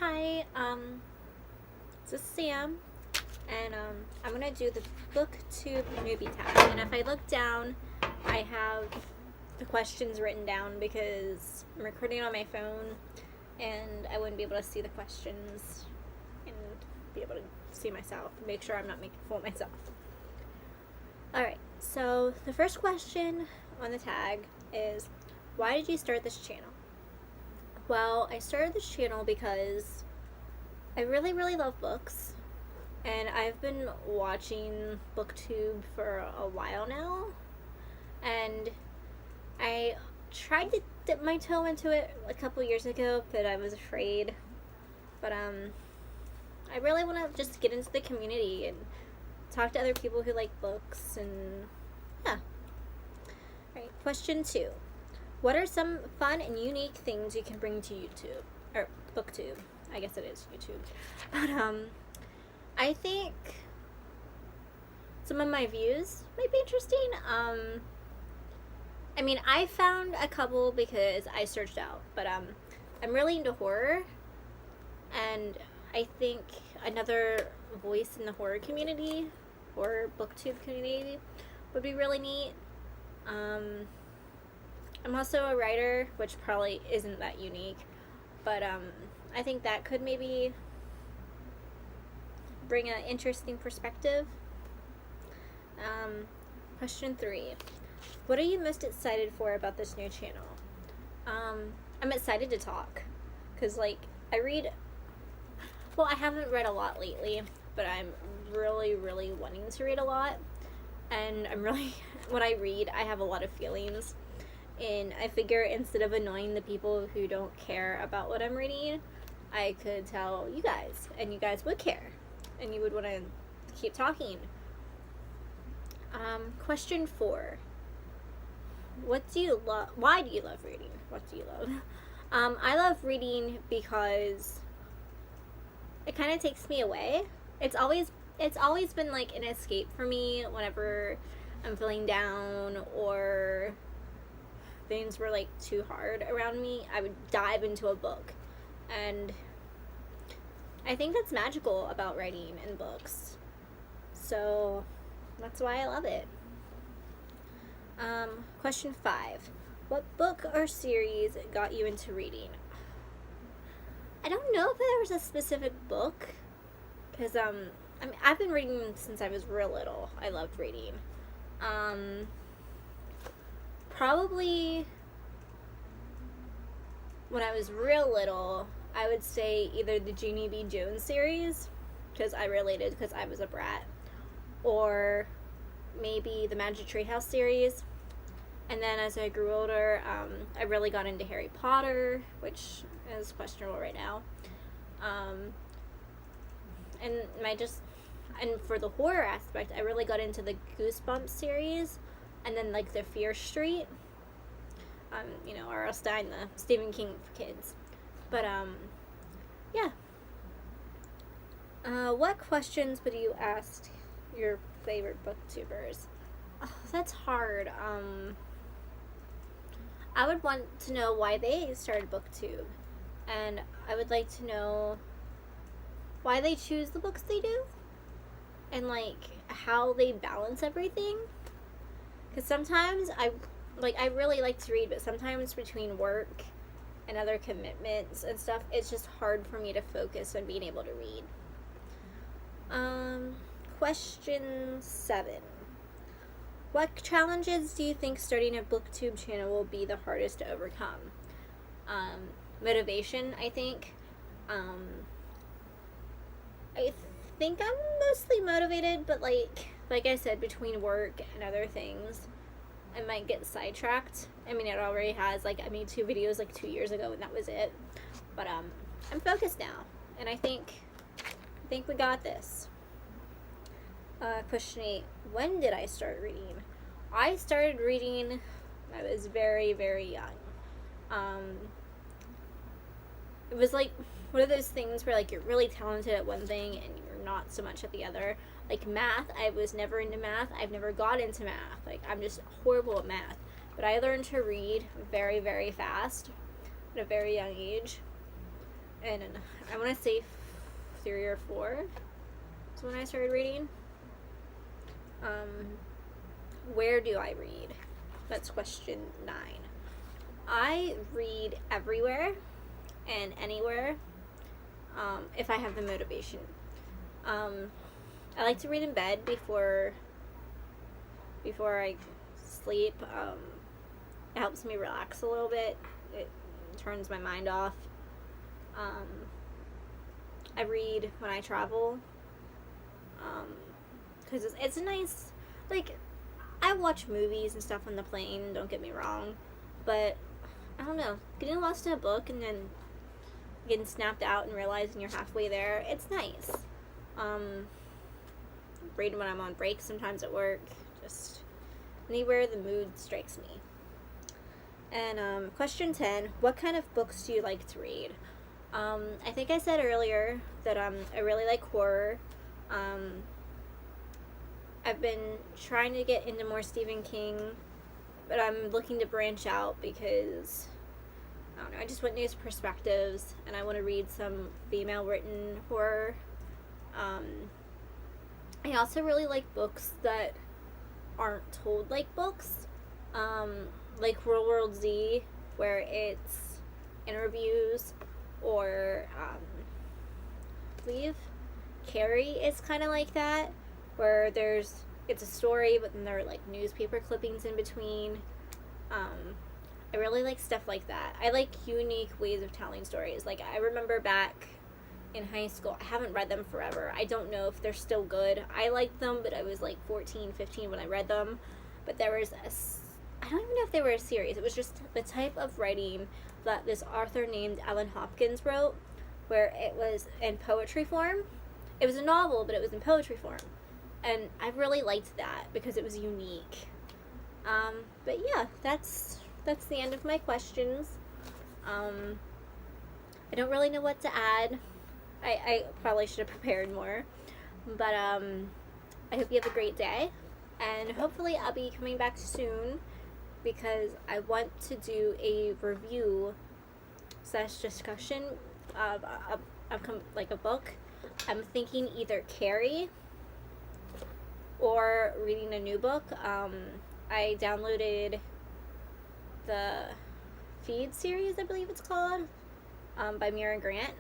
Hi, this is Sam, and I'm gonna do the Booktube Newbie Tag. And if I look down, I have the questions written down because I'm recording on my phone, and I wouldn't be able to see the questions and be able to see myself, make sure I'm not making a fool of myself. Alright, so the first question on the tag is, why did you start this channel? Well, I started this channel because I really love books, and I've been watching Booktube for a while now, and I tried to dip my toe into it a couple years ago, but I was afraid. But I really want to just get into the community and talk to other people who like books, and yeah. Alright, question 2. What are some fun and unique things you can bring to YouTube? Or Booktube. I guess it is YouTube. But I think some of my views might be interesting. I mean, I found a couple because I searched out, but I'm really into horror, and I think another voice in the horror community, or Booktube community, would be really neat. I'm also a writer, which probably isn't that unique, but I think that could maybe bring an interesting perspective. Question 3. What are you most excited for about this new channel? I'm excited to talk, because I haven't read a lot lately, but I'm really wanting to read a lot, and when I read, I have a lot of feelings. And I figure instead of annoying the people who don't care about what I'm reading, I could tell you guys, and you guys would care, and you would want to keep talking. Question 4. What do you love? Why do you love reading? What do you love? I love reading because it kind of takes me away. It's always been like an escape for me whenever I'm feeling down or things were too hard around me. I would dive into a book, and I think that's magical about writing and books, so that's why I love it. Question 5. What book or series got you into reading? I don't know if there was a specific book, because I mean, I've been reading since I was real little. I loved reading. Probably when I was real little, I would say either the Junie B. Jones series, because I related because I was a brat, or maybe the Magic Tree House series. And then as I grew older, I really got into Harry Potter, which is questionable right now. And for the horror aspect, I really got into the Goosebumps series, and then the Fear Street. R.L. Stein, the Stephen King for kids. But yeah. What questions would you ask your favorite booktubers? Oh, that's hard. I would want to know why they started Booktube, and I would like to know why they choose the books they do, and how they balance everything. Because sometimes I really like to read, but sometimes between work and other commitments and stuff, it's just hard for me to focus on being able to read. Question 7. What challenges do you think starting a Booktube channel will be the hardest to overcome? Motivation, I think. I think I'm mostly motivated, but like I said, between work and other things, I might get sidetracked. I mean, it already has. I made 2 videos 2 years ago, and that was it. But I'm focused now, and I think we got this. Question 8. When did I start reading? I started reading when I was very young. It was one of those things where you're really talented at one thing and you're not so much at the other. Math, I was never into math. I've never got into math. I'm just horrible at math. But I learned to read very fast at a very young age. and I want to say 3 or 4 is when I started reading. Where do I read? That's question 9. I read everywhere and anywhere, if I have the motivation. I like to read in bed before I sleep. It helps me relax a little bit. It turns my mind off. I read when I travel, because it's nice. Like, I watch movies and stuff on the plane, don't get me wrong, but I don't know, getting lost in a book and then getting snapped out and realizing you're halfway there, it's nice. Read when I'm on break sometimes at work, just anywhere the mood strikes me. And question 10, what kind of books do you like to read? I think I said earlier that I really like horror. I've been trying to get into more Stephen King, but I'm looking to branch out because, I don't know, I just want new perspectives, and I want to read some female written horror. I also really like books that aren't told like books, like World War Z, where it's interviews, or I believe Carrie is kind of like that, where it's a story, but then there are like newspaper clippings in between. I really like stuff like that. I like unique ways of telling stories. Like, I remember back in high school, I haven't read them forever. I don't know if they're still good. I liked them, but I was like 14, 15 when I read them. But there was I don't even know if they were a series. It was just the type of writing that this author named Ellen Hopkins wrote, where it was in poetry form. It was a novel, but it was in poetry form. And I really liked that because it was unique. But yeah, that's the end of my questions. I don't really know what to add. I probably should have prepared more. But I hope you have a great day. And hopefully I'll be coming back soon, because I want to do a review / discussion of a book. I'm thinking either Carrie or reading a new book. I downloaded the Feed series, I believe it's called, by Mira Grant.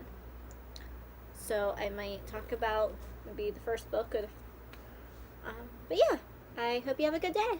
So I might talk about maybe the first book. But yeah, I hope you have a good day.